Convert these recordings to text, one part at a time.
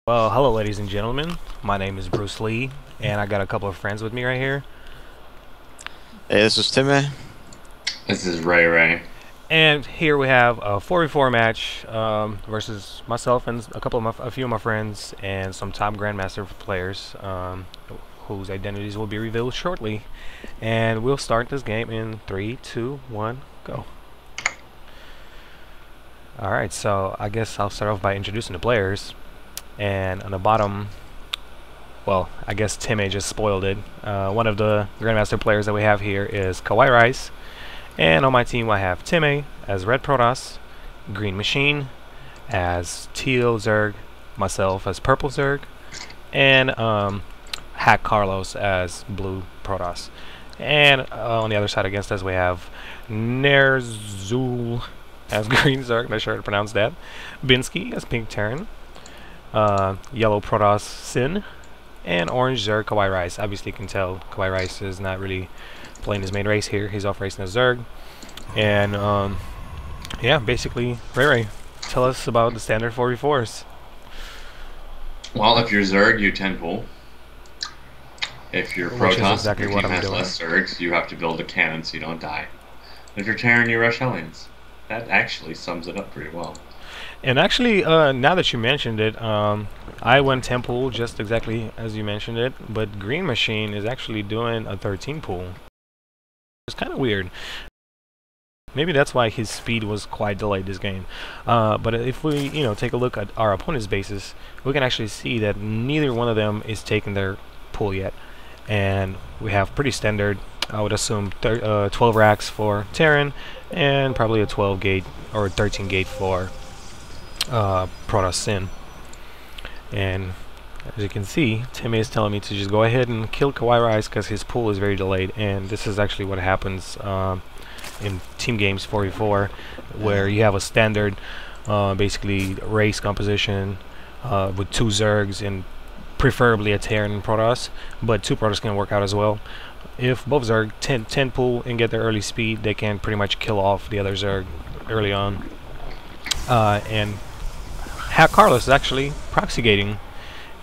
Well, hello ladies and gentlemen. My name is Bruce Lee, and I got a couple of friends with me right here. Hey, this is Timmy. This is Ray Ray. And here we have a 4v4 match versus myself and a few of my friends and some top Grandmaster players whose identities will be revealed shortly. And we'll start this game in 3, 2, 1, go. Alright, so I guess I'll start off by introducing the players. And on the bottom, well, I guess Timmy just spoiled it. One of the Grandmaster players that we have here is KawaiiRice. And on my team I have Timmy as Red Protoss, Green Machine as Teal Zerg, myself as Purple Zerg, and Hack Carlos as Blue Protoss. And on the other side against us we have Nerzul as Green Zerg, not sure how to pronounce that, Binsky as Pink Terran, Yellow Protoss Sin, and Orange Zerg KawaiiRice. Obviously you can tell KawaiiRice is not really playing his main race here. He's off racing a Zerg. And yeah, basically, Ray, tell us about the standard 4v4s. Well, if you're Zerg, you 10 pull. If you're Protoss, exactly your what team I'm has doing. less Zergs, you have to build a cannon so you don't die. If you're Terran, you rush Hellions. That actually sums it up pretty well. And actually, now that you mentioned it, I went 10 pull just exactly as you mentioned it, but Green Machine is actually doing a 13 pull. It's kind of weird. Maybe that's why his speed was quite delayed this game. But if we, take a look at our opponent's bases, we can actually see that neither one of them is taking their pull yet. And we have pretty standard, I would assume, 12 racks for Terran, and probably a 12 gate or 13 gate for Protoss Sin. And as you can see, Timmy is telling me to just go ahead and kill KawaiiRice because his pull is very delayed, and this is actually what happens in team games 4v4, where you have a standard basically race composition with 2 Zergs and preferably a Terran and Protoss, but 2 Protoss can work out as well. If both Zerg 10 pull and get their early speed, they can pretty much kill off the other Zerg early on. And Hack Carlos is actually proxy gating,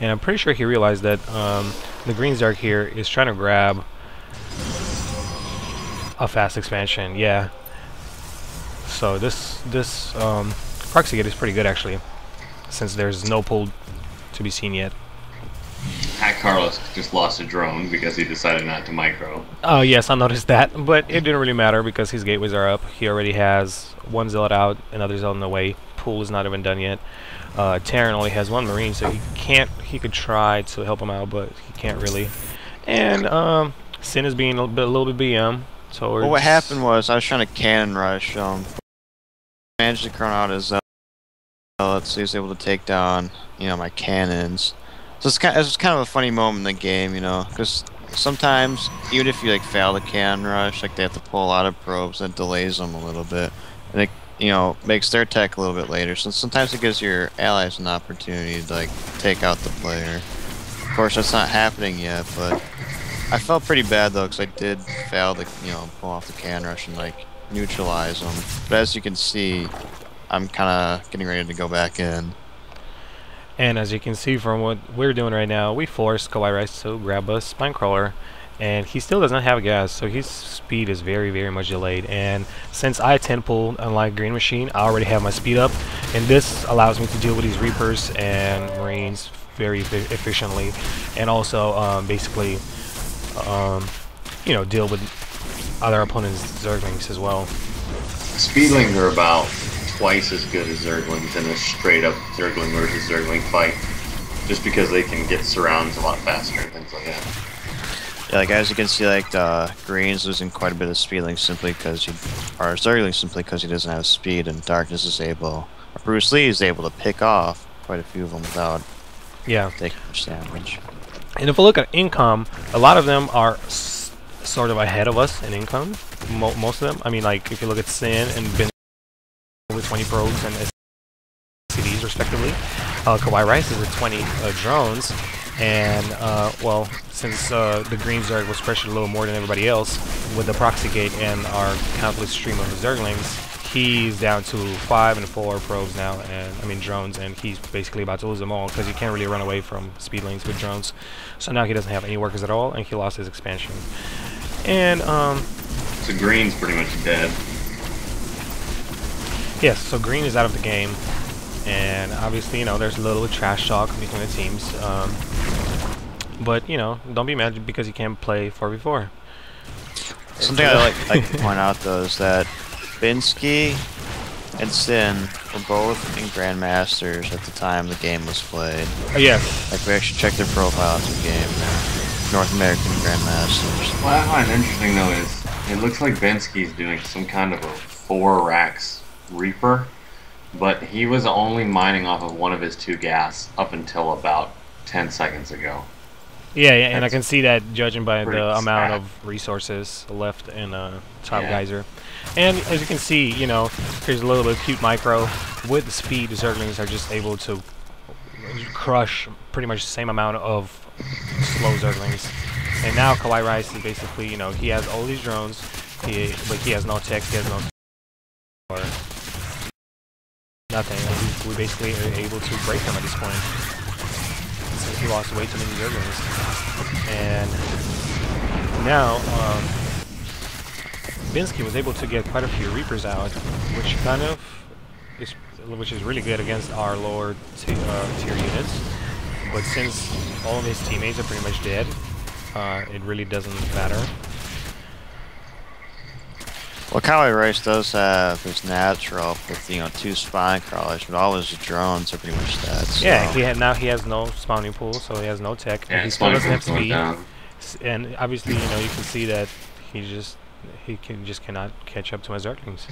and I'm pretty sure he realized that the Green Zerg here is trying to grab a fast expansion. Yeah. So this proxy gate is pretty good actually, since there's no pull to be seen yet. Hack Carlos just lost a drone because he decided not to micro. Oh yes, I noticed that, but it didn't really matter because his gateways are up. He already has one zealot out, another zealot on the way. Pool is not even done yet. Terran only has 1 Marine, so he could try to help him out, but he can't really. And Sin is being a little bit BM. So Well, what happened was I was trying to cannon rush. Managed to chrono out his zealots, so he was able to take down, my cannons. So it's kind of a funny moment in the game, because sometimes even if you fail the cannon rush, they have to pull a lot of probes, and it delays them a little bit, and it makes their tech a little bit later. So sometimes it gives your allies an opportunity to take out the player. Of course, that's not happening yet, but I felt pretty bad though, because I did fail to pull off the cannon rush and neutralize them. But as you can see, I'm kind of getting ready to go back in. And as you can see from what we're doing right now, we forced KawaiiRice to grab a spine crawler, and he still doesn't have gas, so his speed is very, very much delayed. And since I 10 pull, unlike Green Machine, I already have my speed up, and this allows me to deal with these Reapers and Marines very efficiently, and also basically deal with other opponents' Zerglings as well. Speedlings are about twice as good as Zerglings in a straight up Zergling versus Zergling fight, just because they can get surrounds a lot faster and things like that. Yeah, as you can see, Green's losing quite a bit of speedling simply because Zergling simply because he doesn't have speed, and Darkness is able, or Bruce Lee is able to pick off quite a few of them without taking much damage. And if we look at income, a lot of them are sort of ahead of us in income. Most of them. I mean, if you look at Sin and Ben with 20 probes and SCDs respectively, KawaiiRice is at 20 drones, and well, since the Green Zerg was pressured a little more than everybody else with the proxy gate and our countless stream of Zerglings, he's down to 5 and 4 probes now, and I mean drones, and he's basically about to lose them all because he can't really run away from speedlings with drones. So now he doesn't have any workers at all, and he lost his expansion. And so green's pretty much dead. yes, so green is out of the game, and obviously, you know, there's a little trash talk between the teams. But you know, don't be mad because you can't play 4v4. Something I like to point out though is that Binsky and Sin were both in Grandmasters at the time the game was played. Yes. Like we actually checked their profiles in the game. North American Grandmasters. What I find interesting though is it looks like Binsky's doing some kind of a 4 racks Reaper, but he was only mining off of one of his 2 gas up until about 10 seconds ago. Yeah, yeah, and I can see that judging by the amount sad. of resources left in Top Geyser. And as you can see, you know, here's a little bit of cute micro. With the speed, the Zerglings are just able to crush pretty much the same amount of slow Zerglings. And now KawaiiRice is basically, you know, he has all these drones, but he has no tech, he has no or nothing. And we basically are able to break him at this point. Since he lost way too many Zerglings. And now, Binsky was able to get quite a few Reapers out, which is really good against our lower tier units. But since all of his teammates are pretty much dead, it really doesn't matter. Well, KawaiiRice does have his natural with, you know, 2 spine crawlers, but all his drones are pretty much dead. So. Yeah, now he has no spawning pool, so he has no tech. Yeah, he still doesn't have spawning speed, down. and obviously, you know, you can see that he just cannot catch up to my Zerglings.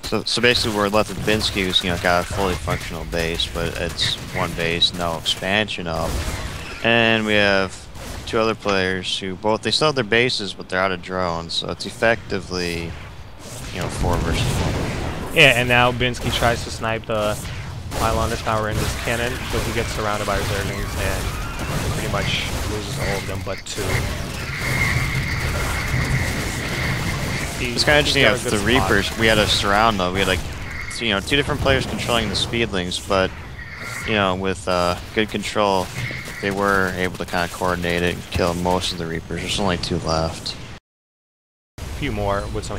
So basically, we're left with Binsky, who's, you know, got a fully functional base, but it's 1 base, no expansion up, and we have 2 other players who they still have their bases, but they're out of drones, so it's effectively, you know, 4 versus 1. Yeah, and now Binsky tries to snipe the pylon that's power in this cannon, but he gets surrounded by his Zerglings and pretty much loses all of them but 2. It's kind of interesting with the Reapers. We had a surround though. We had like, you know, 2 different players controlling the speedlings, but you know, with good control, they were able to kind of coordinate it and kill most of the Reapers. There's only 2 left. A few more with some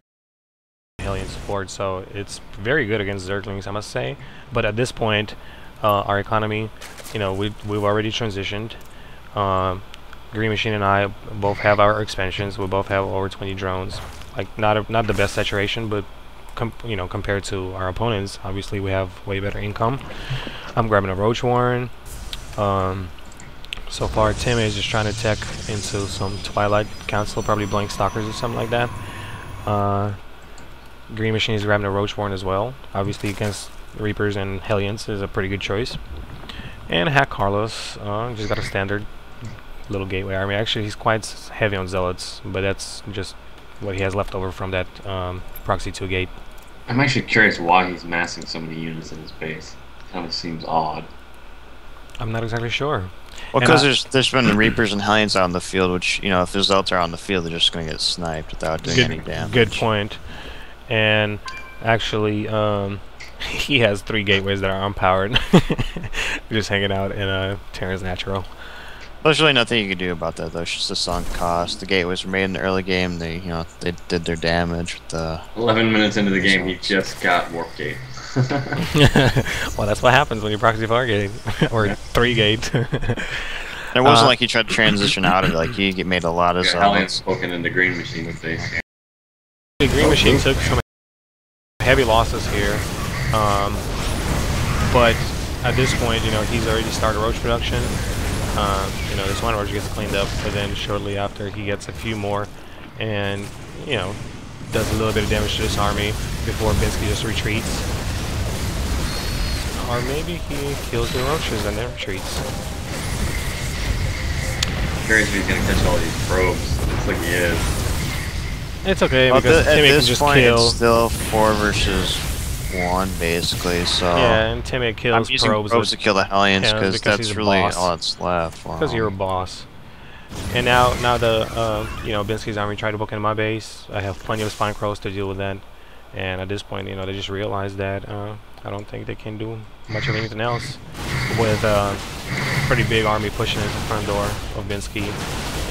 alien support, so it's very good against Zerglings, I must say. But at this point, our economy, you know, we've already transitioned. Green Machine and I both have our expansions. We both have over 20 drones. Like not the best saturation, but you know, compared to our opponents, obviously we have way better income. I'm grabbing a Roach Warren. So far, Tim is just trying to tech into some Twilight Council, probably Blank Stalkers or something like that. Green Machine is grabbing a Roach Warren as well. Obviously, against Reapers and Hellions is a pretty good choice. And Hack Carlos just got a standard little gateway army. Actually, he's quite heavy on Zealots, but that's just what he has left over from that Proxy 2 gate. I'm actually curious why he's massing so many units in his base. Kind of seems odd. I'm not exactly sure. Well, because there's been Reapers and Hellions out on the field, which, you know, if the Zealots are on the field, they're just going to get sniped without doing any damage. Good point. And actually, he has 3 gateways that are unpowered. Just hanging out in Terran's Natural. There's really nothing you can do about that, though. It's just a sunk cost. The gateways were made in the early game. They, you know, they did their damage with the 11 minutes into the game, he just got Warp Gate. Well, that's what happens when you proxy 4 gate or 3 gate. It wasn't like he tried to transition out of it. Like he made a lot of Hellions Zealots. poking into Green Machine's base. The Green Machine took some heavy losses here, but at this point, you know, he's already started roach production. You know, this one roach gets cleaned up, but then shortly after he gets a few more, and you know, does a little bit of damage to this army before Binsky just retreats. Or maybe he kills the roaches and then retreats. Curious if he's gonna catch all these probes. Looks like he is. It's okay Well, because at Timmy can this just point, kill. it's still 4 versus 1, basically. So Yeah, and Timmy kills I'm using probes to kill the Hellions yeah, because he's that's a really boss. all that's left. For Because him. you're a boss. And now the you know, Binsky's army tried to book into my base. I have plenty of spine crows to deal with that. And at this point, they just realized that I don't think they can do much of anything else. With a pretty big army pushing into the front door of Binsky,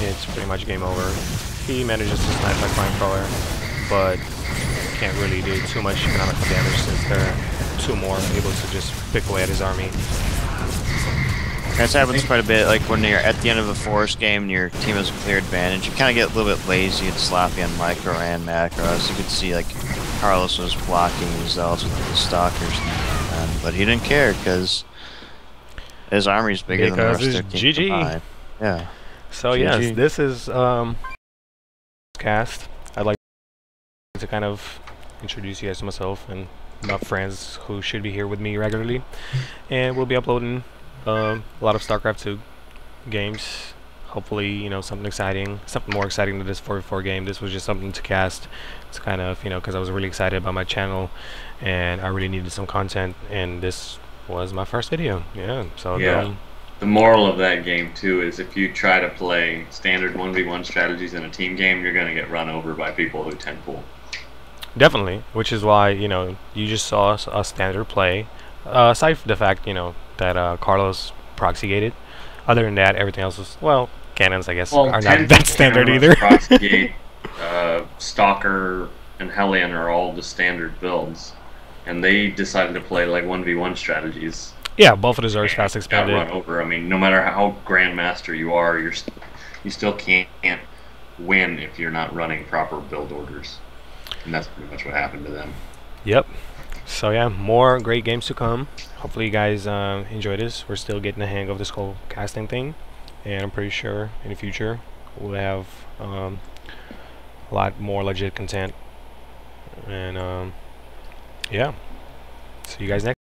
it's pretty much game over. He manages to snipe that flamethrower, but can't really do too much economical damage since there are 2 more able to just pick away at his army. This happens quite a bit, like when you're at the end of a forest game and your team has a clear advantage, you kind of get a little bit lazy and sloppy on micro and macro. As you could see, like, Carlos was blocking his zealots with the stalkers, but he didn't care because his army's bigger than the rest of their team GG. combined. Yeah. So GG. yes, this is cast. I'd like to kind of introduce you guys to myself and my friends who should be here with me regularly, and we'll be uploading a lot of StarCraft 2 games. Hopefully, something exciting, something more exciting than this 4v4 game. This was just something to cast. It's kind of, because I was really excited about my channel, and I really needed some content, and this was my first video. Yeah. So yeah. The moral of that game too is if you try to play standard 1v1 strategies in a team game, you're going to get run over by people who 10 pool. Definitely, which is why you just saw a standard play. Aside from the fact that Carlos proxy gated. Other than that, everything else was, well, cannons I guess are not that standard either. Proxy Stalker and Hellion are all the standard builds, and they decided to play like 1v1 strategies. Yeah, both of those are fast expanded. Got run over. I mean, no matter how Grandmaster you are, you still can't win if you're not running proper build orders, and that's pretty much what happened to them. Yep. So yeah, more great games to come. Hopefully you guys enjoy this. We're still getting the hang of this whole casting thing, and I'm pretty sure in the future we'll have a lot more legit content. And yeah, see you guys next.